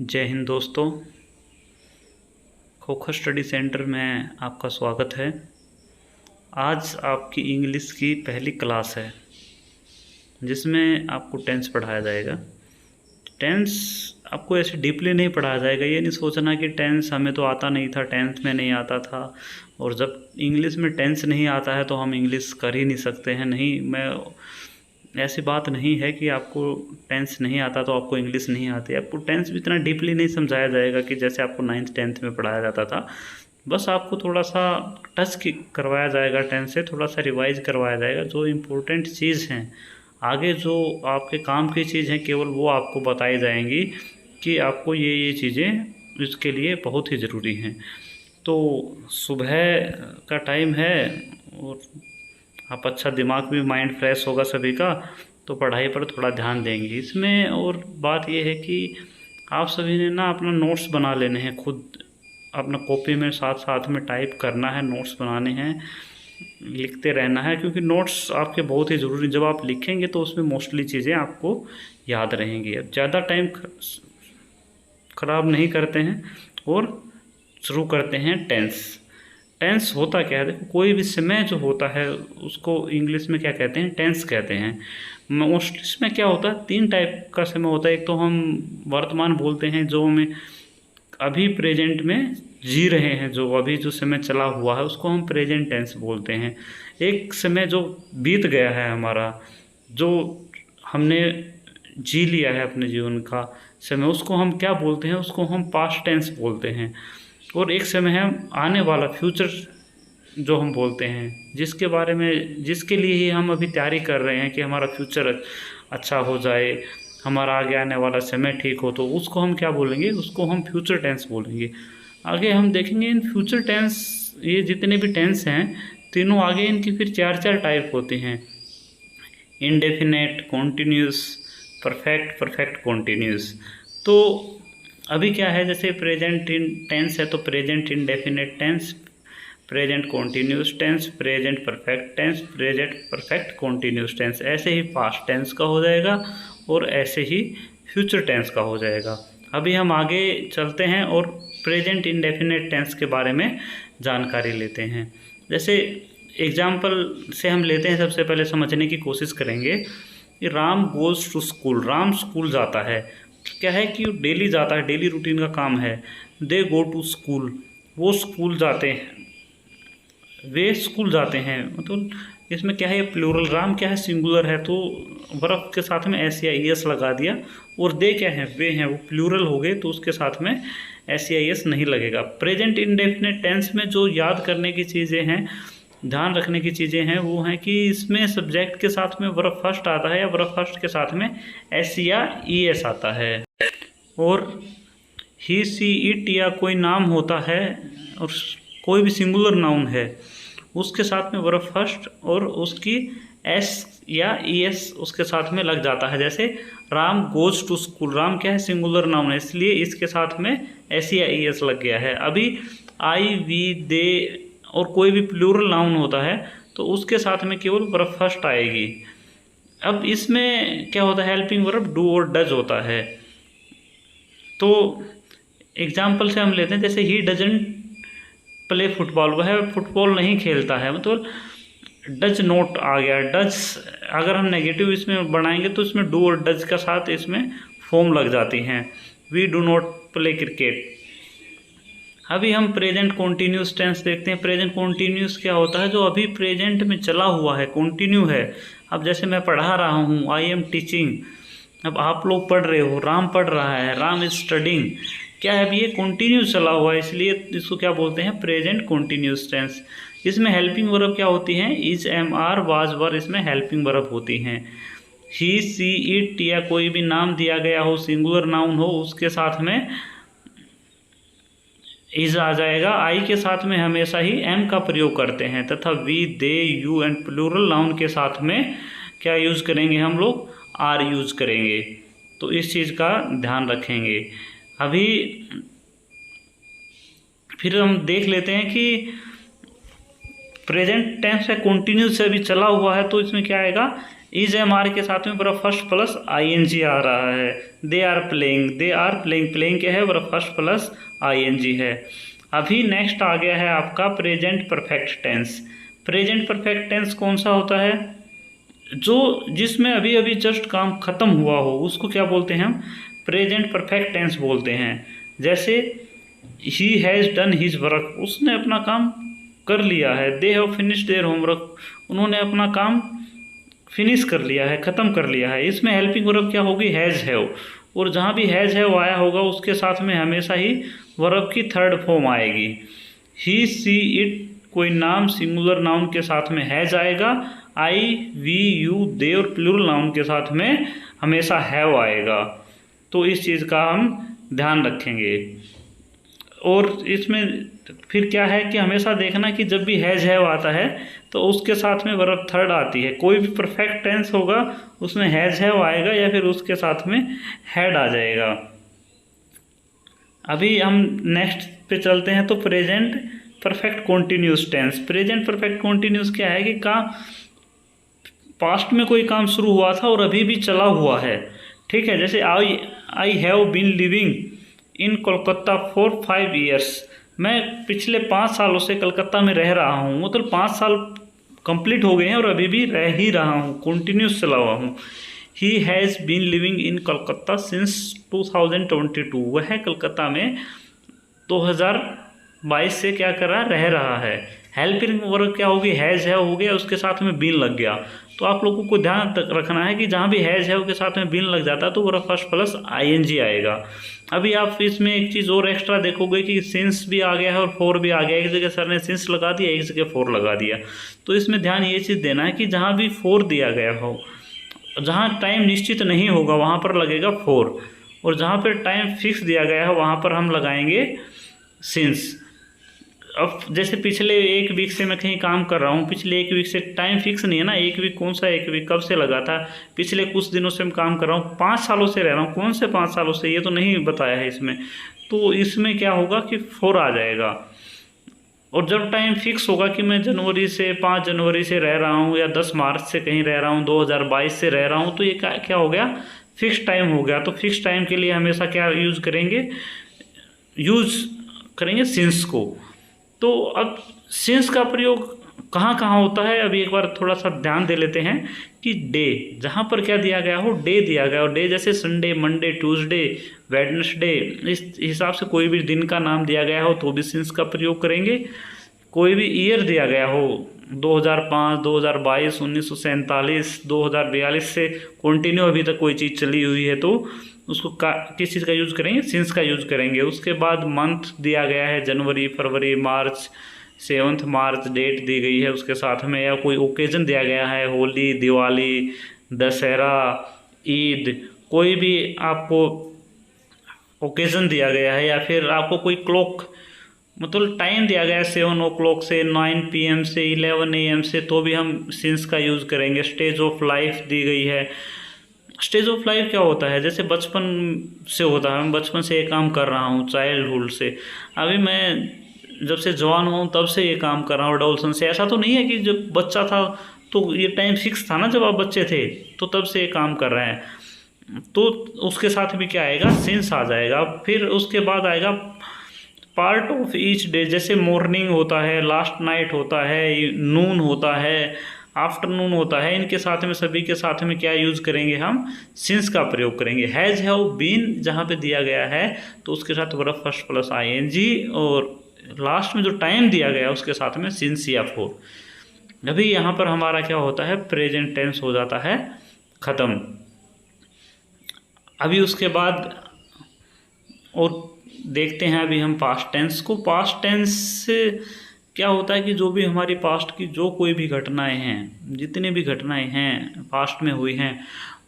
जय हिंद दोस्तों। Kho kho study centre में आपका स्वागत है। आज आपकी इंग्लिश की पहली क्लास है जिसमें आपको टेंस पढ़ाया जाएगा। टेंस आपको ऐसे डीपली नहीं पढ़ाया जाएगा। ये नहीं सोचना कि टेंस हमें तो आता नहीं था, टेंथ में नहीं आता था, और जब इंग्लिश में टेंस नहीं आता है तो हम इंग्लिश कर ही नहीं सकते हैं। नहीं, ऐसी बात नहीं है कि आपको टेंस नहीं आता तो आपको इंग्लिश नहीं आती। आपको टेंस भी इतना डीपली नहीं समझाया जाएगा कि जैसे आपको 9th 10th में पढ़ाया जाता था। बस आपको थोड़ा सा टच करवाया जाएगा, टेंस से थोड़ा सा रिवाइज करवाया जाएगा। जो इम्पोर्टेंट चीज़ हैं, आगे जो आपके काम की चीज़ हैं, केवल वो आपको बताई जाएंगी कि आपको ये चीज़ें इसके लिए बहुत ही ज़रूरी हैं। तो सुबह का टाइम है और आप अच्छा दिमाग भी, माइंड फ्रेश होगा सभी का, तो पढ़ाई पर थोड़ा ध्यान देंगे इसमें। और बात यह है कि आप सभी ने ना अपना नोट्स बना लेने हैं, खुद अपना कॉपी में साथ साथ में टाइप करना है, नोट्स बनाने हैं, लिखते रहना है, क्योंकि नोट्स आपके बहुत ही ज़रूरी। जब आप लिखेंगे तो उसमें मोस्टली चीज़ें आपको याद रहेंगी। अब ज़्यादा टाइम ख़राब नहीं करते हैं और शुरू करते हैं टेंस। टेंस होता क्या है? देखो, कोई भी समय जो होता है उसको इंग्लिश में क्या कहते हैं? टेंस कहते हैं। मोस्टली इसमें क्या होता है, 3 टाइप का समय होता है। एक तो हम वर्तमान बोलते हैं, जो हमें अभी प्रेजेंट में जी रहे हैं, जो अभी जो समय चला हुआ है उसको हम प्रेजेंट टेंस बोलते हैं। एक समय जो बीत गया है हमारा, जो हमने जी लिया है अपने जीवन का समय, उसको हम क्या बोलते हैं? उसको हम पास्ट टेंस बोलते हैं। और एक समय है आने वाला, फ्यूचर, जो हम बोलते हैं, जिसके बारे में, जिसके लिए ही हम अभी तैयारी कर रहे हैं कि हमारा फ्यूचर अच्छा हो जाए, हमारा आगे आने वाला समय ठीक हो, तो उसको हम क्या बोलेंगे? उसको हम फ्यूचर टेंस बोलेंगे। आगे हम देखेंगे इन फ्यूचर टेंस, ये जितने भी टेंस हैं तीनों, आगे इनकी फिर 4 टाइप होती हैं। Indefinite, continuous, perfect, perfect continuous. तो अभी क्या है, जैसे प्रेजेंट टेंस है तो present indefinite tense, present continuous tense, present perfect tense, present perfect continuous tense. ऐसे ही पास्ट टेंस का हो जाएगा और ऐसे ही फ्यूचर टेंस का हो जाएगा। अभी हम आगे चलते हैं और प्रेजेंट इंडेफिनेट टेंस के बारे में जानकारी लेते हैं। जैसे एग्जाम्पल से हम लेते हैं, सबसे पहले समझने की कोशिश करेंगे कि Ram goes to school. Ram school जाता है। क्या है कि डेली जाता है, डेली रूटीन का काम है। दे गो टू स्कूल, वो स्कूल जाते हैं, वे स्कूल जाते हैं। मतलब इसमें क्या है, प्लूरल। राम क्या है, सिंगुलर है, तो वर्ब के साथ में एस या ई एस लगा दिया। और दे क्या है, वे हैं, वो प्लूरल हो गए, तो उसके साथ में एस या ई एस नहीं लगेगा। प्रेजेंट इंडेफिनेट टेंस में जो याद करने की चीज़ें हैं, ध्यान रखने की चीज़ें हैं, वो हैं कि इसमें सब्जेक्ट के साथ में वर्ब फर्स्ट आता है, या वर्ब फर्स्ट के साथ में एस या ई एस आता है। और ही, सी, इट या कोई नाम होता है और कोई भी सिंगुलर नाउन है, उसके साथ में वर्ब फर्स्ट और उसकी एस या ई एस उसके साथ में लग जाता है। जैसे Ram goes to school, Ram क्या है, सिंगुलर नाउन है, इसलिए इसके साथ में एस या ई एस लग गया है। अभी आई, वी, दे और कोई भी प्लूरल नाउन होता है तो उसके साथ में केवल वर्ब फर्स्ट आएगी। अब इसमें क्या होता है, हेल्पिंग वर्ब डू और डज होता है। तो एग्जाम्पल से हम लेते हैं, जैसे ही डजंट प्ले फुटबॉल, वह फुटबॉल नहीं खेलता है, मतलब डज नॉट आ गया। डज अगर हम नेगेटिव इसमें बनाएंगे तो इसमें डू और डज का साथ इसमें फॉर्म लग जाती हैं। We do not play cricket. अभी हम प्रेजेंट कॉन्टीन्यूस टेंस देखते हैं। प्रेजेंट कॉन्टीन्यूस क्या होता है, जो अभी प्रेजेंट में चला हुआ है, कॉन्टीन्यू है। अब जैसे मैं पढ़ा रहा हूँ, आई एम टीचिंग, अब आप लोग पढ़ रहे हो, राम पढ़ रहा है, राम इज स्टडिंग। क्या है, अभी ये कॉन्टीन्यू चला हुआ है, इसलिए इसको क्या बोलते हैं, प्रेजेंट कॉन्टीन्यूस टेंस। इसमें हेल्पिंग वर्ब क्या होती हैं, इज, एम, आर, वाज, वर, इसमें हेल्पिंग वर्ब होती हैं। ही, सी, इट या कोई भी नाम दिया गया हो, सिंगुलर नाउन हो, उसके साथ में इज आ जाएगा। आई के साथ में हमेशा ही एम का प्रयोग करते हैं, तथा we, they, you and plural noun के साथ में क्या यूज़ करेंगे हम लोग, आर यूज़ करेंगे। तो इस चीज़ का ध्यान रखेंगे। अभी फिर हम देख लेते हैं कि प्रेजेंट टेंस है, कंटिन्यूस से अभी चला हुआ है, तो इसमें क्या आएगा, इज एम आर के साथ में वर्ब फर्स्ट प्लस आईएनजी आ रहा है। दे आर प्लेइंग, प्लेइंग क्या है, वर्ब फर्स्ट प्लस आईएनजी है। अभी नेक्स्ट आ गया है आपका present perfect tense. Present perfect tense कौन सा होता है, जो जिसमें अभी अभी जस्ट काम खत्म हुआ हो, उसको क्या बोलते हैं हम, प्रेजेंट परफेक्ट टेंस बोलते हैं। जैसे he has done his work, उसने अपना काम कर लिया है। They have finished their homework, उन्होंने अपना काम फिनिश कर लिया है, ख़त्म कर लिया है। इसमें हेल्पिंग वर्ब क्या होगी, हैज़ हैव, और जहाँ भी हैज़ हैव आया होगा उसके साथ में हमेशा ही वर्ब की थर्ड फॉर्म आएगी। ही सी इट, कोई नाम सिंगुलर नाउन के साथ में हैज़ आएगा। आई वी यू दे और प्लूरल नाउन के साथ में हमेशा हैव आएगा। तो इस चीज़ का हम ध्यान रखेंगे। और इसमें फिर क्या है कि हमेशा देखना कि जब भी हैज़ हैव आता है तो उसके साथ में वर्ब थर्ड आती है। कोई भी परफेक्ट टेंस होगा उसमें हैज़ हैव आएगा या फिर उसके साथ में हैड आ जाएगा। अभी हम नेक्स्ट पे चलते हैं। तो present perfect continuous tense. Present perfect continuous क्या है कि पास्ट में कोई काम शुरू हुआ था और अभी भी चला हुआ है, ठीक है। जैसे I have been living in Kolkata for 5 years, मैं पिछले 5 सालों से कलकत्ता में रह रहा हूँ। मतलब 5 साल कंप्लीट हो गए हैं और अभी भी रह ही रहा हूँ, कंटिन्यूस चला हुआ हूँ। He has been living in Calcutta since 2022, वह कलकत्ता में 2022 से क्या कर रहा, रह रहा है। हेल्पिंग वर्ब क्या होगी, हैज़ हैव हो गया, उसके साथ में बीन लग गया। तो आप लोगों को ध्यान रखना है कि जहाँ भी हैज़ हैव के साथ में बीन लग जाता है तो वर्ब फर्स्ट प्लस आईएनजी आएगा। अभी आप इसमें एक चीज़ और एक्स्ट्रा देखोगे कि सिंस भी आ गया है और फॉर भी आ गया। एक जगह सर ने सिंस लगा दिया, एक जगह फॉर लगा दिया। तो इसमें ध्यान ये चीज़ देना है कि जहाँ भी फॉर दिया गया हो, जहाँ टाइम निश्चित नहीं होगा वहाँ पर लगेगा फॉर, और जहाँ पर टाइम फिक्स दिया गया है वहाँ पर हम लगाएंगे सिंस। अब जैसे पिछले 1 वीक से मैं कहीं काम कर रहा हूँ, पिछले 1 वीक से टाइम फिक्स नहीं है ना। 1 वीक कौन सा 1 वीक कब से लगा था, पिछले कुछ दिनों से मैं काम कर रहा हूँ, 5 सालों से रह रहा हूँ। कौन से 5 सालों से, ये तो नहीं बताया है इसमें। तो इसमें क्या होगा कि 4 आ जाएगा। और जब टाइम फिक्स होगा कि मैं जनवरी से 5 जनवरी से रह रहा हूँ या 10 मार्च से कहीं रह रहा हूँ, 2022 से रह रहा हूँ, तो ये क्या हो गया, फिक्स टाइम हो गया। तो फिक्स टाइम के लिए हमेशा क्या यूज़ करेंगे सिंस को। तो अब सिंस का प्रयोग कहाँ कहाँ होता है, अभी एक बार थोड़ा सा ध्यान दे लेते हैं कि डे, जहाँ पर क्या दिया गया हो, डे दिया गया हो। डे जैसे संडे, मंडे, ट्यूसडे, वेडनेसडे, इस हिसाब से कोई भी दिन का नाम दिया गया हो तो भी सिंस का प्रयोग करेंगे। कोई भी ईयर दिया गया हो, 2005, 2022, 1947, 2042 से कंटिन्यू अभी तक कोई चीज़ चली हुई है तो उसको किस चीज़ का यूज़ करेंगे, सिंस का यूज़ करेंगे। उसके बाद मंथ दिया गया है, जनवरी, फरवरी, मार्च, 7 मार्च डेट दी गई है उसके साथ में, या कोई ओकेजन दिया गया है, होली, दिवाली, दशहरा, ईद, कोई भी आपको ओकेजन दिया गया है, या फिर आपको कोई क्लॉक मतलब टाइम दिया गया है 7 o'clock से 9 PM से 11 AM से, तो भी हम सिंस का यूज़ करेंगे। स्टेज ऑफ लाइफ दी गई है। स्टेज ऑफ लाइफ क्या होता है, जैसे बचपन से होता है, मैं बचपन से ये काम कर रहा हूँ, चाइल्डहुड से। अभी मैं जब से जवान हुआ हूँ तब से ये काम कर रहा हूँ, एडोलसेंस से। ऐसा तो नहीं है कि जब बच्चा था तो ये टाइम फिक्स था ना, जब आप बच्चे थे तो तब से ये काम कर रहे हैं। तो उसके साथ भी क्या आएगा, सिंस आ जाएगा। फिर उसके बाद आएगा पार्ट ऑफ ईच डे, जैसे मॉर्निंग होता है, लास्ट नाइट होता है, नून होता है, आफ्टरनून होता है। इनके साथ में सभी के साथ में क्या यूज़ करेंगे, हम सिंस का प्रयोग करेंगे। हैज़ हैव बीन जहाँ पे दिया गया है तो उसके साथ वर्ब फर्स्ट प्लस आईएनजी, और लास्ट में जो टाइम दिया गया है उसके साथ में सिंस या फॉर। अभी यहाँ पर हमारा क्या होता है, प्रेजेंट टेंस हो जाता है ख़त्म। अभी उसके बाद और देखते हैं अभी हम पास्ट टेंस को। पास्ट टेंस से क्या होता है कि जो भी हमारी पास्ट की जो कोई भी घटनाएं हैं, जितनी भी घटनाएं हैं पास्ट में हुई हैं,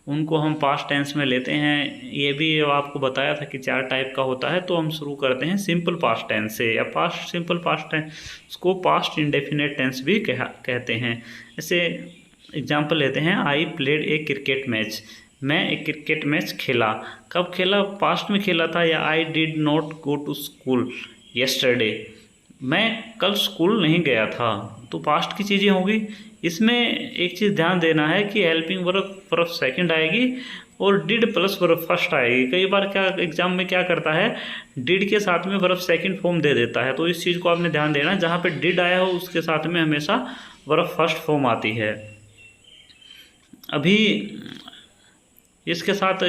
उनको हम पास्ट टेंस में लेते हैं। ये भी आपको बताया था कि 4 टाइप का होता है। तो हम शुरू करते हैं सिंपल पास्ट टेंस से, या सिंपल पास्ट टेंस को पास्ट इंडेफिनेट टेंस भी कहते हैं। जैसे एग्जाम्पल लेते हैं, I played a cricket match, मैं एक क्रिकेट मैच खेला। कब खेला, पास्ट में खेला था। या I did not go to school yesterday, मैं कल स्कूल नहीं गया था। तो पास्ट की चीज़ें होगी। इसमें एक चीज़ ध्यान देना है कि हेल्पिंग वर्ब सेकंड आएगी और डिड प्लस वर्ब फर्स्ट आएगी। कई बार क्या एग्जाम में क्या करता है, डिड के साथ में वर्ब सेकंड फॉर्म दे देता है, तो इस चीज़ को आपने ध्यान देना है, जहाँ पे डिड आया हो उसके साथ में हमेशा वर्ब फर्स्ट फॉर्म आती है। अभी इसके साथ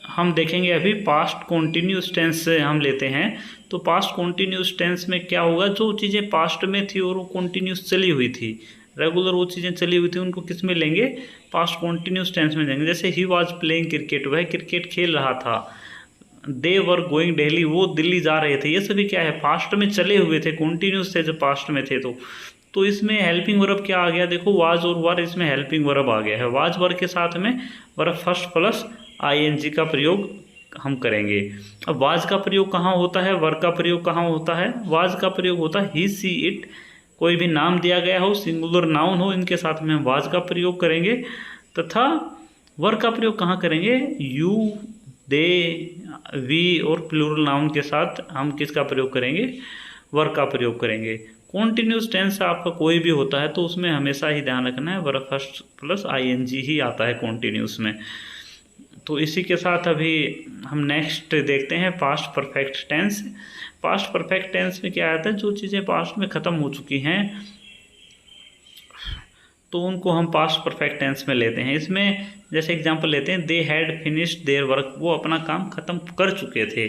हम देखेंगे अभी पास्ट कॉन्टिन्यूस टेंस से हम लेते हैं। तो पास्ट कॉन्टिन्यूस टेंस में क्या होगा, जो चीज़ें पास्ट में थी और वो कॉन्टिन्यूस चली हुई थी, रेगुलर वो चीज़ें चली हुई थी, उनको किस में लेंगे, पास्ट कॉन्टिन्यूस टेंस में लेंगे। जैसे ही वॉज प्लेइंग क्रिकेट, वह क्रिकेट खेल रहा था। दे वर गोइंग दिल्ली, वो दिल्ली जा रहे थे। ये सभी क्या है, पास्ट में चले हुए थे, कॉन्टिन्यूस थे जब पास्ट में थे। तो इसमें हेल्पिंग वर्ब क्या आ गया, देखो वाज और वर, इसमें हेल्पिंग वर्ब आ गया है। वाज वर के साथ में वर्ब फर्स्ट प्लस आईएनजी का प्रयोग हम करेंगे। अब वाज का प्रयोग कहाँ होता है, वर का प्रयोग कहाँ होता है। वाज का प्रयोग होता है ही सी इट, कोई भी नाम दिया गया हो, सिंगुलर नाउन हो, इनके साथ में हम वाज का प्रयोग करेंगे। तथा वर का प्रयोग कहाँ करेंगे, यू, दे, वी और प्लूरल नाउन के साथ हम किसका प्रयोग करेंगे, वर का प्रयोग करेंगे। कॉन्टिन्यूस टेंस आपका कोई भी होता है तो उसमें हमेशा ही ध्यान रखना है वर्ब फर्स्ट प्लस आईएनजी ही आता है कॉन्टिन्यूस में। तो इसी के साथ अभी हम नेक्स्ट देखते हैं past perfect tense. Past perfect tense में क्या आता है, जो चीज़ें पास्ट में ख़त्म हो चुकी हैं तो उनको हम पास्ट परफेक्ट टेंस में लेते हैं। इसमें जैसे एग्जांपल लेते हैं, they had finished their work, वो अपना काम ख़त्म कर चुके थे।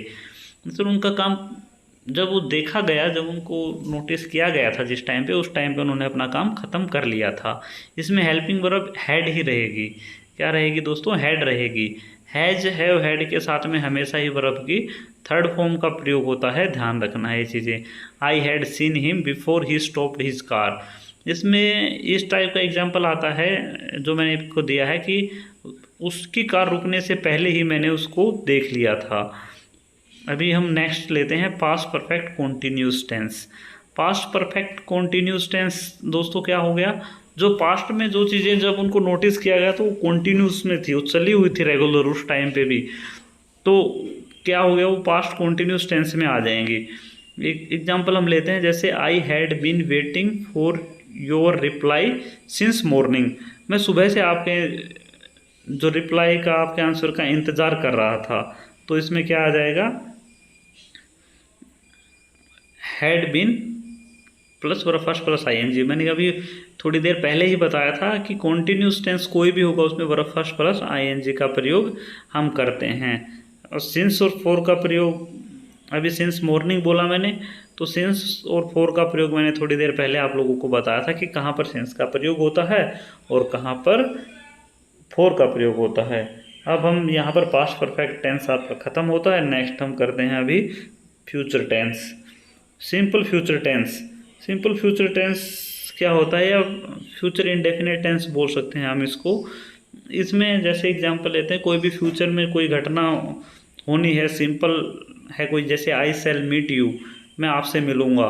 मतलब उनका काम जब वो देखा गया, जब उनको नोटिस किया गया था जिस टाइम पे, उस टाइम पे उन्होंने अपना काम ख़त्म कर लिया था। इसमें हेल्पिंग वर्ब हैड ही रहेगी। क्या रहेगी दोस्तों, हैड रहेगी। हैज, हैव, हैड के साथ में हमेशा ही वर्ब की थर्ड फॉर्म का प्रयोग होता है, ध्यान रखना है ये चीज़ें। I had seen him before he stopped his car, इसमें इस टाइप का एग्जाम्पल आता है जो मैंने आपको दिया है कि उसकी कार रुकने से पहले ही मैंने उसको देख लिया था। अभी हम नेक्स्ट लेते हैं past perfect continuous tense. Past perfect continuous tense दोस्तों क्या हो गया, जो पास्ट में जो चीज़ें जब उनको नोटिस किया गया तो वो कॉन्टिन्यूस में थी, वो चली हुई थी रेगुलर उस टाइम पे भी, तो क्या हो गया, वो पास्ट कॉन्टिन्यूस टेंस में आ जाएंगी। एक एग्जांपल हम लेते हैं, जैसे I had been waiting for your reply since morning, मैं सुबह से आपके जो रिप्लाई का, आपके आंसर का इंतज़ार कर रहा था। तो इसमें क्या आ जाएगा, had been plus verb first plus ING. मैंने अभी थोड़ी देर पहले ही बताया था कि कॉन्टिन्यूस टेंस कोई भी होगा उसमें वर्ब फर्स्ट प्लस आईएनजी का प्रयोग हम करते हैं। और सिंस और फॉर का प्रयोग, अभी सिंस मॉर्निंग बोला मैंने, तो सिंस और फॉर का प्रयोग मैंने थोड़ी देर पहले आप लोगों को बताया था कि कहाँ पर सिंस का प्रयोग होता है और कहाँ पर फॉर का प्रयोग होता है। अब हम यहाँ पर पास्ट परफेक्ट टेंस आपका ख़त्म होता है। नेक्स्ट हम करते हैं अभी future tense, simple future tense. Simple future tense क्या होता है, या फ्यूचर इंडेफिनिट टेंस बोल सकते हैं हम इसको। इसमें जैसे एग्जांपल लेते हैं, कोई भी फ्यूचर में कोई घटना होनी है, सिंपल है कोई, जैसे आई शैल मीट यू, मैं आपसे मिलूँगा।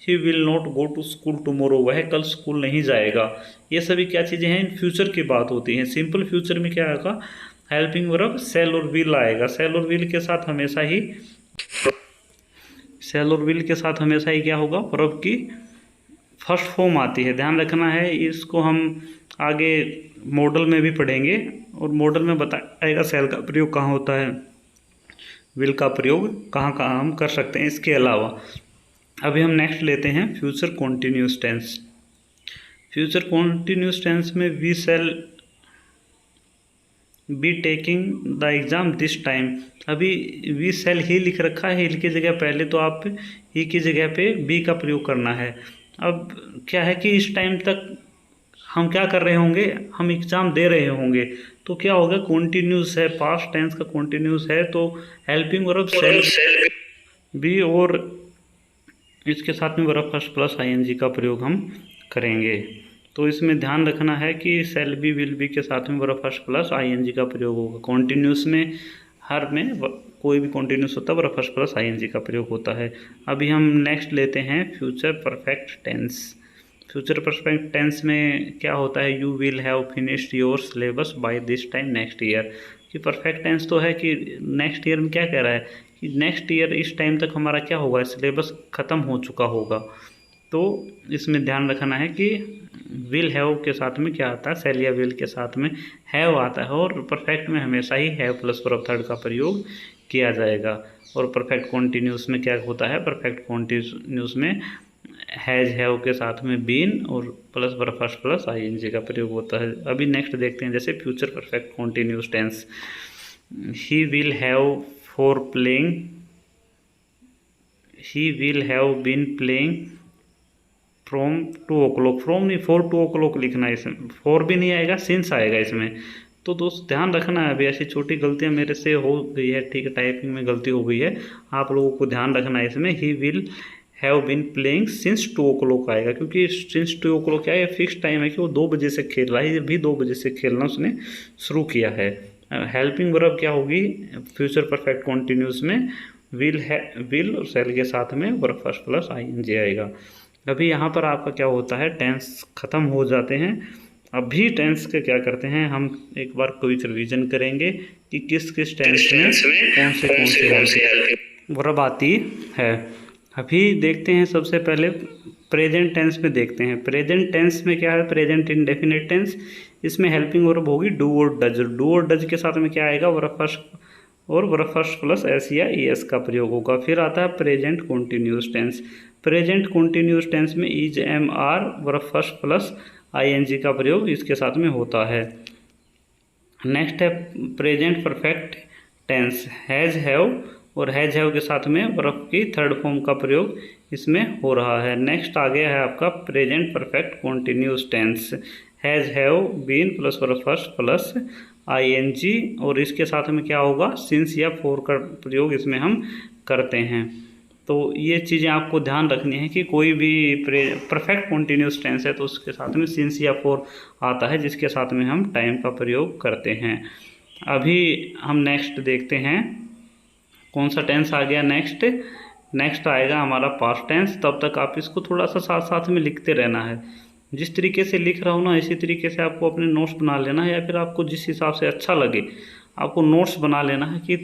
He will not go to school tomorrow, वह कल स्कूल नहीं जाएगा। ये सभी क्या चीज़ें हैं, इन फ्यूचर की बात होती हैं। सिंपल फ्यूचर में क्या आएगा, हेल्पिंग वर्ब शैल और विल आएगा। शैल और विल के साथ हमेशा ही, शैल और विल के साथ हमेशा ही क्या होगा, वर्ब की फर्स्ट फॉर्म आती है, ध्यान रखना है। इसको हम आगे मॉडल में भी पढ़ेंगे और मॉडल में बताएगा शैल का प्रयोग कहाँ होता है, विल का प्रयोग कहाँ कहाँ हम कर सकते हैं। इसके अलावा अभी हम नेक्स्ट लेते हैं future continuous tense. Future continuous tense में we shall be taking the exam this time. अभी वी शैल ही लिख रखा है, ही की जगह पहले तो आप ही की जगह पे बी का प्रयोग करना है। अब क्या है कि इस टाइम तक हम क्या कर रहे होंगे, हम एग्ज़ाम दे रहे होंगे, तो क्या होगा, कॉन्टिन्यूस है, पास्ट टेंस का कॉन्टिन्यूस है, तो हेल्पिंग वर्ब शैल बी और इसके साथ में वर्ब फर्स्ट प्लस आईएनजी का प्रयोग हम करेंगे। तो इसमें ध्यान रखना है कि शैल बी विल बी के साथ में वर्ब फर्स्ट प्लस आईएनजी का प्रयोग होगा। कॉन्टिन्यूस में हर में कोई भी कॉन्टिन्यूस होता है वर्ब फर्स्ट प्लस आईएनजी का प्रयोग होता है। अभी हम नेक्स्ट लेते हैं future perfect tense. Future perfect tense में क्या होता है, you will have finished your syllabus by this time next year. कि परफेक्ट टेंस तो है कि नेक्स्ट ईयर में क्या कह रहा है कि नेक्स्ट ईयर इस टाइम तक हमारा क्या होगा, सिलेबस ख़त्म हो चुका होगा। तो इसमें ध्यान रखना है कि विल हैव के साथ में क्या आता है, सेल या विल के साथ में हैव आता है, और परफेक्ट में हमेशा he have plus verb third का प्रयोग किया जाएगा। और परफेक्ट कॉन्टिन्यूस में क्या होता है, परफेक्ट कॉन्टिन्यूस में हैज हैव के साथ में बीन और plus verb first plus ING का प्रयोग होता है। अभी नेक्स्ट देखते हैं, जैसे future perfect continuous tense, he will have for playing, he will have been playing from 2 o'clock, from नहीं 4 2 o'clock लिखना है, इसमें 4 भी नहीं आएगा, सिंस आएगा इसमें। तो दोस्त ध्यान रखना है, अभी ऐसी छोटी गलतियां मेरे से हो गई है, ठीक है, टाइपिंग में गलती हो गई है, आप लोगों को ध्यान रखना है इसमें। He will have been playing since 2 o'clock आएगा, क्योंकि सिंस 2 o'clock क्या है, फिक्स टाइम है कि वो 2 बजे से खेल रहा है, अभी 2 बजे से खेलना उसने शुरू किया है। हेल्पिंग वर्ब क्या होगी फ्यूचर परफेक्ट कॉन्टिन्यूस में, विल और सेल के साथ में वर्ब फर्स्ट प्लस आईएनजी आएगा। अभी यहाँ पर आपका क्या होता है, टेंस ख़त्म हो जाते हैं। अभी टेंस के क्या करते हैं, हम एक बार क्विक रिवीजन करेंगे कि किस किस टेंस में कौन से वर्ब आती है। अभी देखते हैं, सबसे पहले प्रेजेंट टेंस में देखते हैं। प्रेजेंट टेंस में क्या है, प्रेजेंट इंडेफिनिट टेंस, इसमें हेल्पिंग वर्ब होगी डू और डज। डू और डज के साथ में क्या आएगा, वर्ब फर्स्ट और वर्ब फर्स्ट प्लस एस या ईएस का प्रयोग होगा। फिर आता है present continuous tense. Present continuous tense में is am are verb first plus ING का प्रयोग इसके साथ में होता है। नेक्स्ट है present perfect tense, has have और हैज हैव के साथ में वर्ब की थर्ड फॉर्म का प्रयोग इसमें हो रहा है। नेक्स्ट आ गया है आपका present perfect continuous tense, has have been plus verb first plus ING, और इसके साथ में क्या होगा, सिंस या फॉर का प्रयोग इसमें हम करते हैं। तो ये चीज़ें आपको ध्यान रखनी है कि कोई भी परफेक्ट कॉन्टिन्यूस टेंस है तो उसके साथ में सिंस या फॉर आता है, जिसके साथ में हम टाइम का प्रयोग करते हैं। अभी हम नेक्स्ट देखते हैं कौन सा टेंस आ गया। नेक्स्ट आएगा हमारा पास्ट टेंस। तब तक आप इसको थोड़ा सा साथ साथ में लिखते रहना है। जिस तरीके से लिख रहा हूँ ना, इसी तरीके से आपको अपने नोट्स बना लेना है, या फिर आपको जिस हिसाब से अच्छा लगे आपको नोट्स बना लेना है कि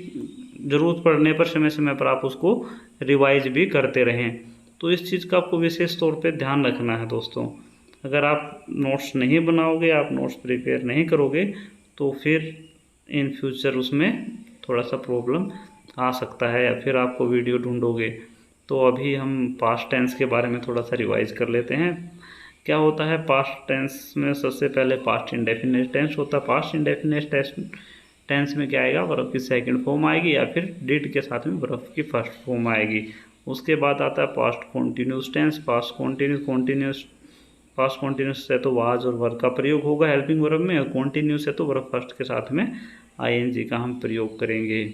ज़रूरत पड़ने पर समय समय पर आप उसको रिवाइज भी करते रहें। तो इस चीज़ का आपको विशेष तौर पे ध्यान रखना है दोस्तों। अगर आप नोट्स नहीं बनाओगे, आप नोट्स प्रिपेयर नहीं करोगे, तो फिर इन फ्यूचर उसमें थोड़ा सा प्रॉब्लम आ सकता है, या फिर आपको वीडियो ढूंढोगे। तो अभी हम पास्ट टेंस के बारे में थोड़ा सा रिवाइज कर लेते हैं। क्या होता है पास्ट टेंस में, सबसे पहले पास्ट इंडेफिनिट टेंस होता है। पास्ट इंडेफिनिट टेंस में क्या आएगा, वर्ब की सेकंड फॉर्म आएगी, या फिर डिड के साथ में वर्ब की फर्स्ट फॉर्म आएगी। उसके बाद आता है past continuous tense. Past continuous से तो वाज और वर्ब का प्रयोग होगा हेल्पिंग वर्ब में, और कॉन्टिन्यूस है तो वर्ब फर्स्ट के साथ में आईएनजी का हम प्रयोग करेंगे।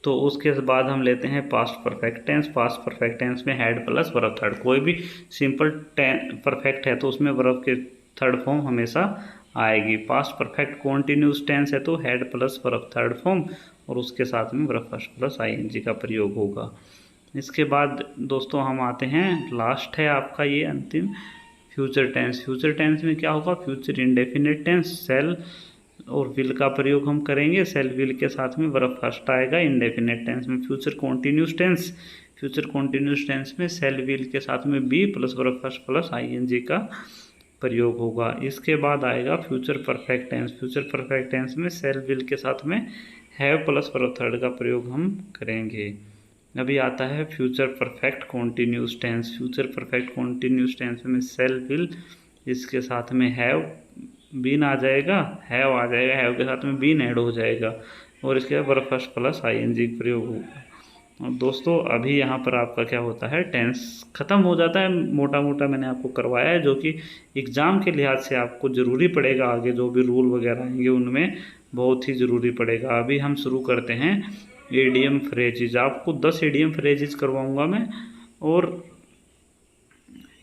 तो उसके बाद हम लेते हैं past perfect tense. Past perfect tense में हैड प्लस वर्ब थर्ड, कोई भी सिंपल परफेक्ट है तो उसमें वर्ब के थर्ड फॉर्म हमेशा आएगी। पास्ट परफेक्ट कॉन्टिन्यूस टेंस है तो had plus verb third form, और उसके साथ में वर्ब फर्स्ट प्लस आईएनजी का प्रयोग होगा। इसके बाद दोस्तों हम आते हैं, लास्ट है आपका ये अंतिम फ्यूचर टेंस। फ्यूचर टेंस में क्या होगा, फ्यूचर इंडेफिनिट टेंस, सेल और विल का प्रयोग हम करेंगे। सेल विल के साथ में वर्ब फर्स्ट आएगा इंडेफिनिट टेंस में। Future continuous tense, future continuous tense में सेल विल के साथ में be plus verb first plus ING का प्रयोग होगा। इसके बाद आएगा future perfect tense. Future perfect tense में सेल विल के साथ में हैव प्लस वर्ब थर्ड का प्रयोग हम करेंगे। अभी आता है future perfect continuous tense. Future perfect continuous tense में सेल विल, इसके साथ में हैव बीन आ जाएगा, हैव आ जाएगा, हैव के साथ में बीन ऐड हो जाएगा, और इसके बाद वर्ब फर्स्ट प्लस आईएनजी प्रयोग होगा। और दोस्तों अभी यहाँ पर आपका क्या होता है, टेंस ख़त्म हो जाता है। मोटा मोटा मैंने आपको करवाया है, जो कि एग्ज़ाम के लिहाज से आपको ज़रूरी पड़ेगा। आगे जो भी रूल वगैरह आएंगे उनमें बहुत ही ज़रूरी पड़ेगा। अभी हम शुरू करते हैं एडीएम फ्रेजेज। आपको 10 एडीएम फ्रेजेज करवाऊँगा मैं, और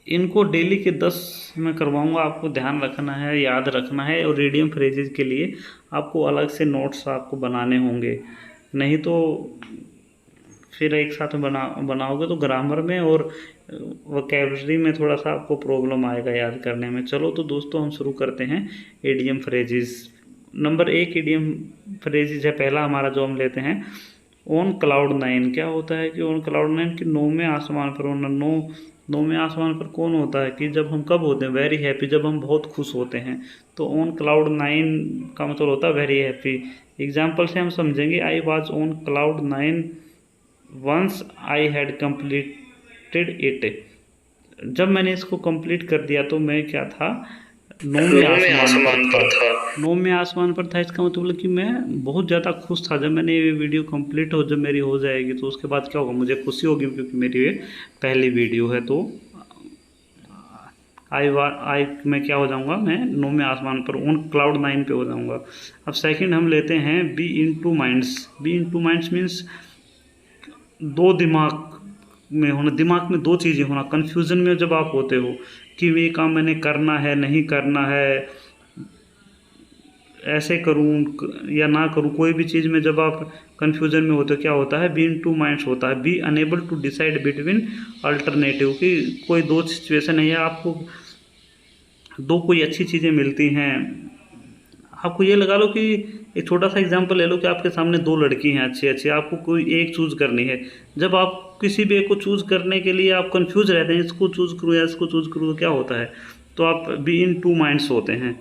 इनको डेली के 10 मैं करवाऊँगा। आपको ध्यान रखना है, याद रखना है, और एडीएम फ्रेजेज के लिए आपको अलग से नोट्स आपको बनाने होंगे, नहीं तो फिर एक साथ बनाओगे तो ग्रामर में और वोकैबुलरी में थोड़ा सा आपको प्रॉब्लम आएगा याद करने में। चलो तो दोस्तों हम शुरू करते हैं ADM phrases. Number 1 ADM phrases है पहला हमारा जो हम लेते हैं, ऑन क्लाउड 9। क्या होता है कि ऑन क्लाउड 9 कि 9वें आसमान पर होना, 9 नौवें आसमान पर कौन होता है कि जब हम कब होते हैं, वेरी हैप्पी, जब हम बहुत खुश होते हैं। तो ऑन क्लाउड 9 का मतलब होता है वेरी हैप्पी। एग्जाम्पल से हम समझेंगे, I was on cloud 9 once I had completed it. जब मैंने इसको कंप्लीट कर दिया तो मैं क्या था, नौवें आसमान पर था। नौवें आसमान पर था, इसका मतलब कि मैं बहुत ज़्यादा खुश था। जब मैंने ये वीडियो कंप्लीट हो, जब मेरी हो जाएगी तो उसके बाद क्या होगा, मुझे खुशी होगी क्योंकि मेरी ये पहली वीडियो है। तो आई मैं क्या हो जाऊंगा, मैं नौवें आसमान पर ऑन क्लाउड 9 पे हो जाऊंगा। अब सेकंड हम लेते हैं be in two minds. Be in two minds means दो दिमाग में होना, दिमाग में दो चीज़ें होना। कन्फ्यूज़न में जब आप होते हो कि ये काम मैंने करना है नहीं करना है, ऐसे करूं या ना करूं, कोई भी चीज़ में जब आप कन्फ्यूज़न में होते हो, क्या होता है, बी इन टू माइंड्स होता है। Be unable to decide between alternative, कि कोई दो सिचुएशन है या आपको दो कोई अच्छी चीज़ें मिलती हैं। आपको ये लगा लो कि एक छोटा सा एग्जांपल ले लो कि आपके सामने दो लड़की हैं अच्छी अच्छी, आपको कोई एक चूज़ करनी है। जब आप किसी भी एक को चूज़ करने के लिए आप कंफ्यूज रहते हैं, इसको चूज़ करूँ या इसको चूज़ करूँ, तो क्या होता है, तो आप बी इन टू माइंड्स होते हैं।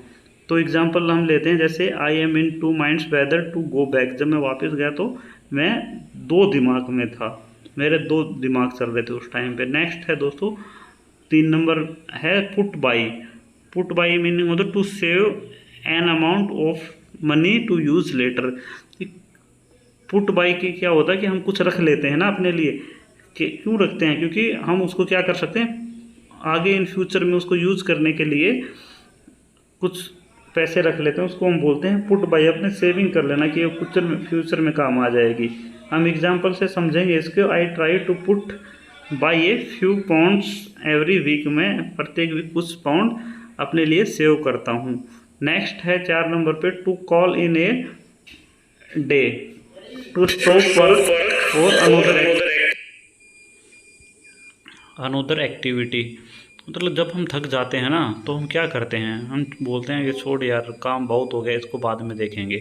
तो एग्जांपल हम लेते हैं, जैसे I am in two minds whether to go back. जब मैं वापस गया तो मैं दो दिमाग में था, मेरे दो दिमाग चल रहे थे उस टाइम पे। नेक्स्ट है दोस्तों 3 नंबर है put by. Put by meaning होता है to save an amount of money to use later. Put by की क्या होता है कि हम कुछ रख लेते हैं ना अपने लिए, कि क्यों रखते हैं, क्योंकि हम उसको क्या कर सकते हैं आगे इन फ्यूचर में उसको यूज़ करने के लिए कुछ पैसे रख लेते हैं, उसको हम बोलते हैं पुट बाई। अपने सेविंग कर लेना कि ये फ्यूचर में काम आ जाएगी। हम एग्जांपल से समझेंगे इसको। I try to put by a few pounds every week. मैं प्रत्येक वीक कुछ पाउंड अपने लिए सेव करता हूँ। नेक्स्ट है 4 नंबर पे to call in a day, to stop work और अनदर एक्टिविटी। मतलब जब हम थक जाते हैं ना तो हम क्या करते हैं, हम बोलते हैं कि छोड़ यार काम बहुत हो गया, इसको बाद में देखेंगे।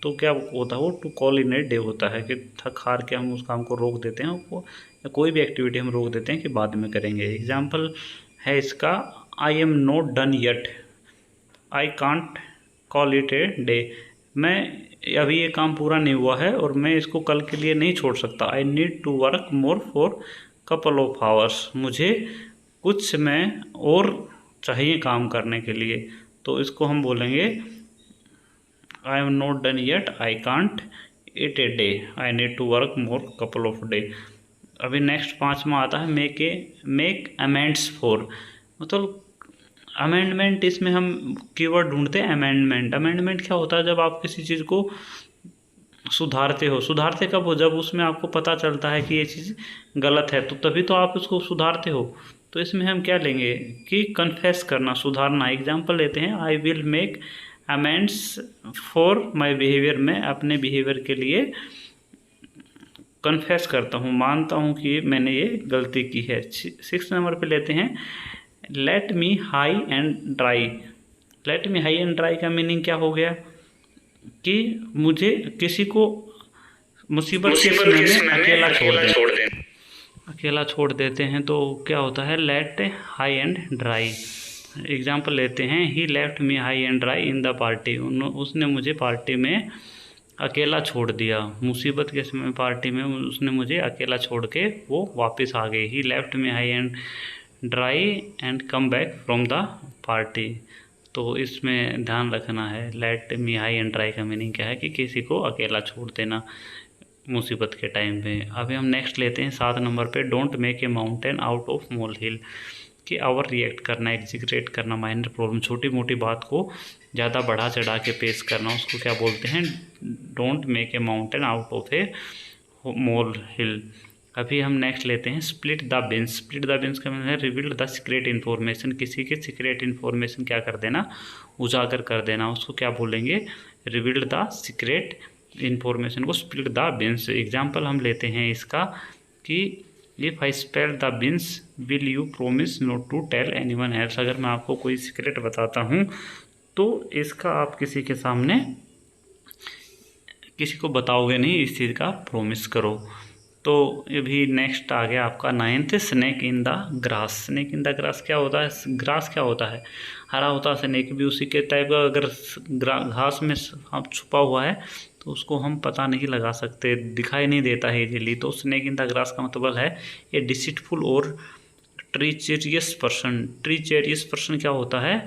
तो क्या होता है, वो to call in a day होता है कि थक हार के हम उस काम को रोक देते हैं, वो या कोई भी एक्टिविटी हम रोक देते हैं कि बाद में करेंगे। एग्जाम्पल है इसका, आई am not done yet, I can't call it a day. मैं अभी ये काम पूरा नहीं हुआ है और मैं इसको कल के लिए नहीं छोड़ सकता। I need to work more for couple of hours. मुझे कुछ समय और चाहिए काम करने के लिए। तो इसको हम बोलेंगे I am not done yet, I can't it a day, I need to work more couple of day. अभी नेक्स्ट 5वां आता है मेक अमेंड्स फॉर। मतलब अमेंडमेंट, इसमें हम कीवर्ड ढूंढते हैं अमेंडमेंट। अमेंडमेंट क्या होता है, जब आप किसी चीज़ को सुधारते हो। सुधारते कब हो, जब उसमें आपको पता चलता है कि ये चीज़ गलत है, तो तभी तो आप उसको सुधारते हो। तो इसमें हम क्या लेंगे कि कन्फेस करना, सुधारना। एग्जाम्पल लेते हैं, I will make amends for my behaviour. मैं अपने बिहेवियर के लिए कन्फेस करता हूँ, मानता हूँ कि मैंने ये गलती की है। 6 नंबर पे लेते हैं late me high and dry. Late me high and dry का मीनिंग क्या हो गया कि मुझे किसी को मुसीबत के समय में अकेला छोड़ देते हैं। तो क्या होता है, let high and dry. Example लेते हैं, he left me high and dry in the party. उसने मुझे पार्टी में अकेला छोड़ दिया। मुसीबत के समय पार्टी में उसने मुझे अकेला छोड़ के वो वापस आ गई। He left me high and dry and come back from the party. तो इसमें ध्यान रखना है, let me high and dry का मीनिंग क्या है कि किसी को अकेला छोड़ देना मुसीबत के टाइम पे। अभी हम नेक्स्ट लेते हैं 7 नंबर पे, don't make a mountain out of mole hill. कि ओवर रिएक्ट करना, एग्जीक्रेट करना, माइनर प्रॉब्लम, छोटी मोटी बात को ज़्यादा बढ़ा चढ़ा के पेश करना, उसको क्या बोलते हैं, don't make a mountain out of a mole hill. अभी हम नेक्स्ट लेते हैं split the beans. Split the beans का मतलब है रिवील द सीक्रेट इन्फॉर्मेशन। किसी के सीक्रेट इन्फॉर्मेशन क्या कर देना, उजागर कर देना, उसको क्या बोलेंगे, रिवील द सीक्रेट इन्फॉर्मेशन को स्प्लिट द बिन्स। एग्जाम्पल हम लेते हैं इसका कि if I spell the beans will you promise not to tell anyone else. अगर मैं आपको कोई सीक्रेट बताता हूँ तो इसका आप किसी के सामने किसी को बताओगे नहीं, इस चीज़ का प्रॉमिस करो। तो ये भी नेक्स्ट आ गया आपका 9th, snake in the grass. Snake in the grass क्या होता है? ग्रास क्या होता है? हरा होता है, स्नेक भी उसी के टाइप का। अगर घास में आप छुपा हुआ है तो उसको हम पता नहीं लगा सकते, दिखाई नहीं देता है इजीली। तो स्नेक इन द ग्रास का मतलब है ये डिसीटफुल और ट्रीचेरियस पर्सन। ट्रीचेरियस पर्सन क्या होता है?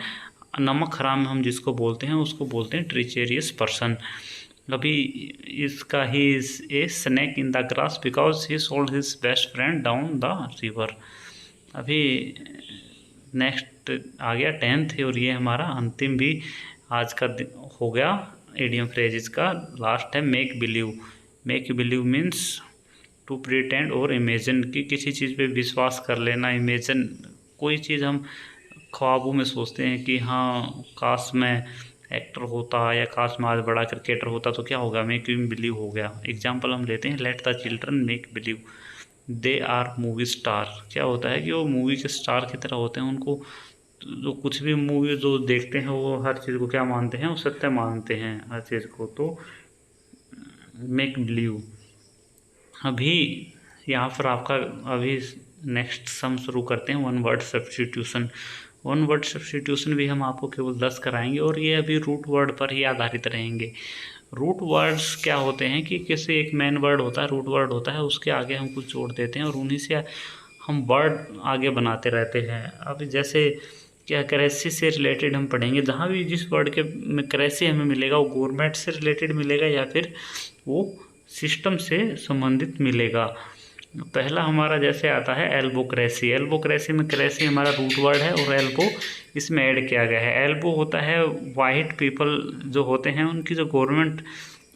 नमक हराम हम जिसको बोलते हैं उसको बोलते हैं ट्रीचेरियस पर्सन। अभी इसका he is a snake in the grass because he sold his best friend down the river. अभी नेक्स्ट आ गया 10th, और ये हमारा अंतिम भी आज का हो गया इडियम फ्रेजेस का। लास्ट है make believe. Make believe means to pretend और इमेजिन, कि किसी चीज़ पे विश्वास कर लेना। इमेजिन, कोई चीज़ हम ख्वाबों में सोचते हैं कि हाँ काश मैं एक्टर होता या काश मैं आज बड़ा क्रिकेटर होता तो क्या होगा, मेक यू बिलीव हो गया। एग्जाम्पल हम लेते हैं, let the children make believe they R movie star. क्या होता है कि वो मूवी के स्टार की तरह होते हैं। उनको जो कुछ भी मूवी जो देखते हैं वो हर चीज़ को क्या मानते हैं, वो सत्य मानते हैं हर चीज़ को। तो मेक बिलीव। अभी यहाँ पर आपका अभी नेक्स्ट सम शुरू करते हैं, one word substitution. One word substitution भी हम आपको केवल 10 कराएंगे, और ये अभी रूट वर्ड पर ही आधारित रहेंगे। रूट वर्ड्स क्या होते हैं कि किसी एक मेन वर्ड होता है, रूट वर्ड होता है, उसके आगे हम कुछ जोड़ देते हैं और उन्हीं से हम वर्ड आगे बनाते रहते हैं। अब जैसे क्या करेंसी से रिलेटेड हम पढ़ेंगे, जहाँ भी जिस वर्ड के में करेंसी हमें मिलेगा वो गवर्नमेंट से रिलेटेड मिलेगा या फिर वो सिस्टम से संबंधित मिलेगा। पहला हमारा जैसे आता है एल्बोक्रेसी। एल्बोक्रेसी में क्रेसी हमारा रूट वर्ड है और एल्बो इसमें ऐड किया गया है। एल्बो होता है वाइट पीपल जो होते हैं उनकी जो गवर्नमेंट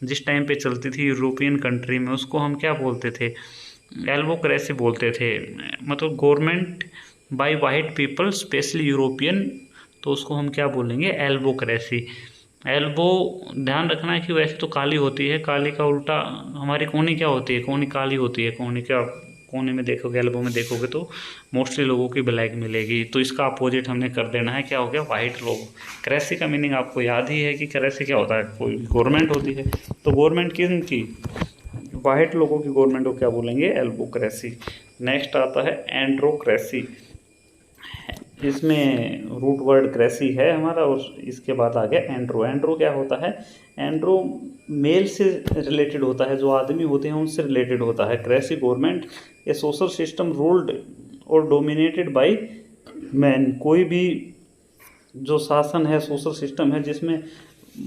जिस टाइम पे चलती थी यूरोपियन कंट्री में, उसको हम क्या बोलते थे? एल्बोक्रेसी बोलते थे। मतलब government by white people specially European, तो उसको हम क्या बोलेंगे? एल्बोक्रेसी। एल्बो ध्यान रखना है कि वैसे तो काली होती है, काली का उल्टा हमारी कोनी क्या होती है? कोनी काली होती है। कोनी क्या, कोने में देखोगे, एल्बो में देखोगे तो मोस्टली लोगों की ब्लैक मिलेगी। तो इसका अपोजिट हमने कर देना है, क्या हो गया? वाइट लोगो। क्रेसी का मीनिंग आपको याद ही है कि क्रेसी क्या होता है? कोई गवर्नमेंट होती है, तो गवर्नमेंट किनकी? वाइट लोगों की गवर्नमेंट को क्या बोलेंगे? एल्बोक्रेसी। नेक्स्ट आता है एंड्रोक्रेसी। इसमें रूट वर्ड क्रेसी है हमारा, और इसके बाद आ गया एंड्रो। एंड्रो क्या होता है? एंड्रो मेल से रिलेटेड होता है, जो आदमी होते हैं उनसे रिलेटेड होता है। क्रेसी गवर्नमेंट ए सोशल सिस्टम रूल्ड और डोमिनेटेड बाय मैन। कोई भी जो शासन है, सोशल सिस्टम है जिसमें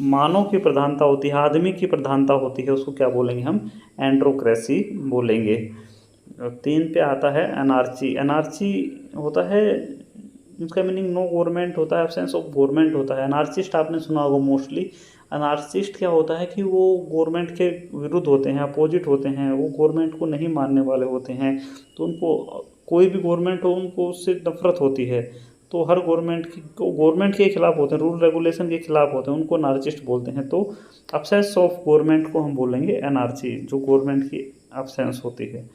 मानव की प्रधानता होती है, आदमी की प्रधानता होती है, उसको क्या बोलेंगे हम? एंड्रोक्रेसी बोलेंगे। 3 पे आता है एनार्ची। एनार्ची होता है, इसका मीनिंग नो गवर्नमेंट होता है, एब्सेंस ऑफ गवर्नमेंट होता है। अनार्चिस्ट आपने सुना होगा मोस्टली। अनार्चिस्ट क्या होता है कि वो गवर्नमेंट के विरुद्ध होते हैं, अपोजिट होते हैं, वो गवर्नमेंट को नहीं मानने वाले होते हैं। तो उनको कोई भी गवर्नमेंट हो उनको उससे नफरत होती है। तो हर गवर्नमेंट के खिलाफ होते हैं, रूल रेगुलेशन के खिलाफ होते हैं, उनको अनार्चिस्ट बोलते हैं। तो अब्सेंस ऑफ गवर्नमेंट को हम बोलेंगे एनार्ची, जो गवर्नमेंट की अब्सेंस होती है।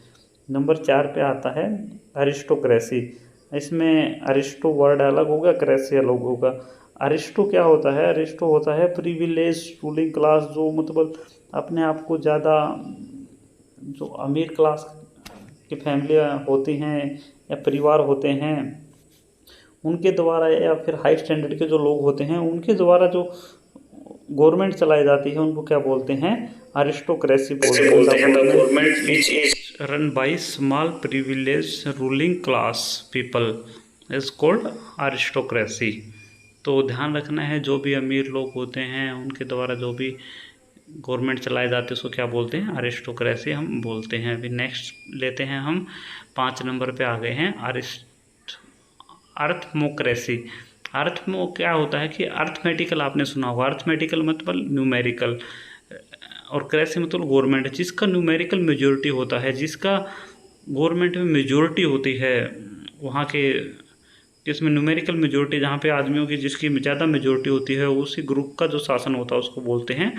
नंबर 4 पे आता है अरिस्टोक्रेसी। इसमें अरिस्टो वर्ड अलग होगा, क्रेसी अलग होगा। अरिस्टो क्या होता है? अरिस्टो होता है प्रिविलेज रूलिंग क्लास, जो मतलब अपने आप को ज़्यादा, जो अमीर क्लास की फैमिलियाँ होती हैं या परिवार होते हैं उनके द्वारा, या फिर हाई स्टैंडर्ड के जो लोग होते हैं उनके द्वारा जो गवर्नमेंट चलाई जाती है उनको क्या बोलते हैं? अरिस्टोक्रेसी बोलते हैं। Government which is run by small privilege ruling class people is called aristocracy. तो ध्यान रखना है, जो भी अमीर लोग होते हैं उनके द्वारा जो भी गवर्नमेंट चलाए जाते हैं उसको क्या बोलते हैं? अरिस्टोक्रेसी हम बोलते हैं। अभी नेक्स्ट लेते हैं हम 5 नंबर पे आ गए हैं अर्थमोक्रेसी। अर्थमो क्या होता है कि अर्थमेटिकल आपने सुना होगा। अर्थमेटिकल मतलब न्यूमेरिकल, और क्रेसी मतलब गवर्नमेंट, जिसका न्यूमेरिकल मेजोरिटी होता है, जिसका गवर्नमेंट में मेजोरिटी होती है, वहाँ के जिसमें न्यूमेरिकल मेजोरिटी, जहाँ पे आदमियों की जिसकी ज़्यादा मेजोरिटी होती है, उसी ग्रुप का जो शासन होता है उसको बोलते हैं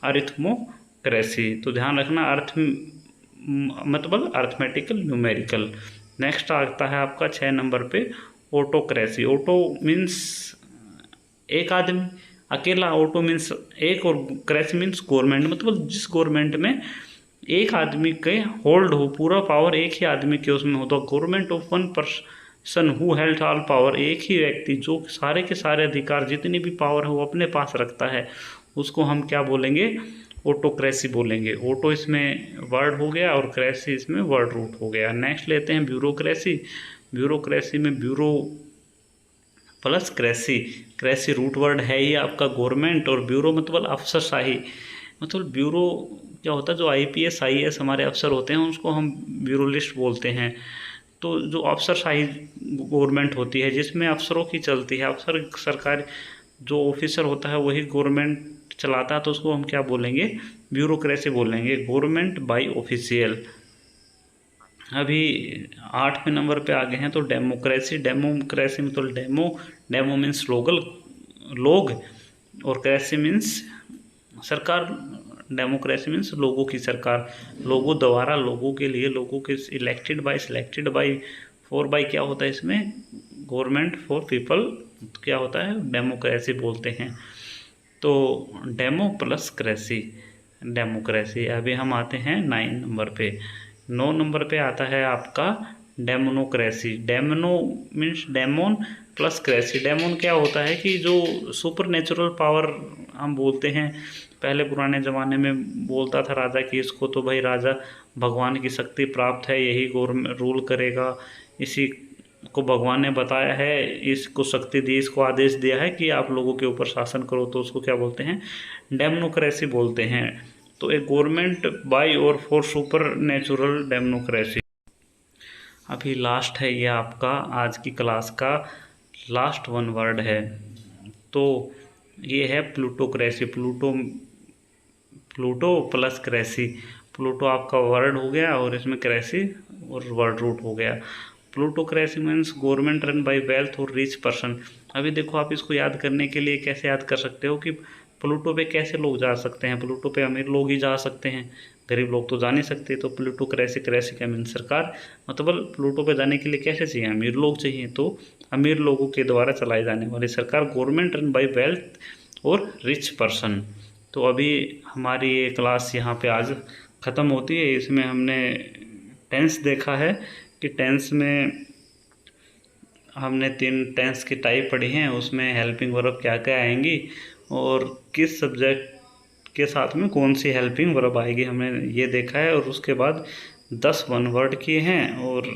अरिथमोक्रेसी। तो ध्यान रखना, अर्थ मतलब अर्थमेटिकल, न्यूमेरिकल। नेक्स्ट आता है आपका 6 नंबर पे ऑटोक्रेसी। ऑटो मीन्स एक आदमी अकेला, ऑटो मीन्स एक, और क्रेसी मीन्स गवर्नमेंट, मतलब जिस गवर्नमेंट में एक आदमी के होल्ड हो, पूरा पावर एक ही आदमी के उसमें हो, तो government of one person who held all power, एक ही व्यक्ति जो सारे के सारे अधिकार जितनी भी पावर है वो अपने पास रखता है, उसको हम क्या बोलेंगे, ऑटोक्रेसी बोलेंगे। ऑटो इसमें वर्ड हो गया और क्रेसी इसमें वर्ड रूट हो गया। नेक्स्ट लेते हैं ब्यूरोक्रेसी। ब्यूरोक्रेसी में bureau plus cracy, cracy root word है ही आपका गवर्नमेंट, और ब्यूरो मतलब अफसरशाही। मतलब ब्यूरो क्या होता है, जो IPS IAS हमारे अफसर होते हैं उसको हम ब्यूरोलिस्ट बोलते हैं। तो जो अफसरशाही गवर्नमेंट होती है जिसमें अफसरों की चलती है, अफसर सरकार जो ऑफिसर होता है वही गवर्नमेंट चलाता है, तो उसको हम क्या बोलेंगे, ब्यूरोक्रेसी बोलेंगे, गवर्नमेंट बाय ऑफिशियल। अभी 8वें नंबर पे आ गए हैं तो डेमोक्रेसी। डेमोक्रेसी मतलब डेमो मीन्स लोग, और क्रेसी मीन्स सरकार। डेमोक्रेसी मीन्स लोगों की सरकार, लोगों द्वारा, लोगों के लिए, लोगों के elected by, selected by, for by क्या होता है इसमें, गवर्नमेंट फॉर पीपल क्या होता है, डेमोक्रेसी बोलते हैं। तो डेमो प्लस क्रेसी, डेमोक्रेसी। अभी हम आते हैं 9 नंबर पे। 9 नंबर पे आता है आपका डेमोनोक्रेसी। डेमनो मीन्स डेमोन प्लस क्रेसी। डेमोन क्या होता है कि जो सुपर नेचुरल पावर हम बोलते हैं, पहले पुराने ज़माने में बोलता था राजा कि इसको तो भाई राजा भगवान की शक्ति प्राप्त है, यही गवर्नमेंट रूल करेगा, इसी को भगवान ने बताया है, इसको शक्ति दी, इसको आदेश दिया है कि आप लोगों के ऊपर शासन करो, तो उसको क्या बोलते हैं, डेमोक्रेसी बोलते हैं। तो एक गवर्नमेंट बाय और फॉर सुपर नेचुरल डेमोक्रेसी। अभी लास्ट है ये आपका आज की क्लास का लास्ट वन वर्ड है, तो ये है plutocracy. Pluto plus cracy. Pluto आपका वर्ड हो गया और इसमें क्रेसी और वर्ड रूट हो गया। Plutocracy means government run by wealth और रिच पर्सन। अभी देखो आप इसको याद करने के लिए कैसे याद कर सकते हो कि प्लूटो पे कैसे लोग जा सकते हैं, प्लूटो पे अमीर लोग ही जा सकते हैं, गरीब लोग तो जा नहीं सकते। तो प्लूटोक्रेसी, क्रेसी का मीन्स सरकार, मतलब प्लूटो पे जाने के लिए कैसे चाहिए, अमीर लोग चाहिए, तो अमीर लोगों के द्वारा चलाई जाने वाली सरकार, गवर्नमेंट रन बाय वेल्थ और रिच पर्सन। तो अभी हमारी ये क्लास यहाँ पे आज ख़त्म होती है। इसमें हमने टेंस देखा है कि टेंस में हमने 3 टेंस की टाइप पढ़ी हैं, उसमें हेल्पिंग वर्ब क्या क्या आएंगी और किस सब्जेक्ट के साथ में कौन सी हेल्पिंग वर्ब आएगी, हमने ये देखा है। और उसके बाद 10 वन वर्ड किए हैं और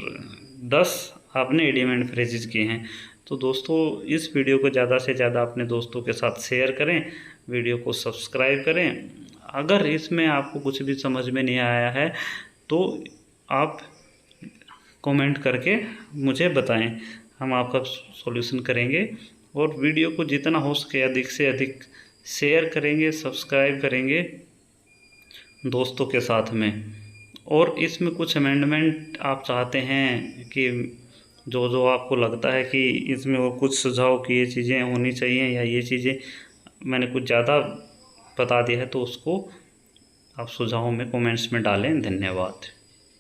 10 आपने इडियम एंड फ्रेजेस किए हैं। तो दोस्तों इस वीडियो को ज़्यादा से ज़्यादा अपने दोस्तों के साथ शेयर करें, वीडियो को सब्सक्राइब करें। अगर इसमें आपको कुछ भी समझ में नहीं आया है तो आप कमेंट करके मुझे बताएं, हम आपका सॉल्यूशन करेंगे। और वीडियो को जितना हो सके अधिक से अधिक शेयर करेंगे, सब्सक्राइब करेंगे दोस्तों के साथ में। और इसमें कुछ अमेंडमेंट आप चाहते हैं कि जो जो आपको लगता है कि इसमें वो कुछ सुझाव कि ये चीज़ें होनी चाहिए या ये चीज़ें मैंने कुछ ज़्यादा बता दिया है, तो उसको आप सुझावों में कमेंट्स में डालें। धन्यवाद।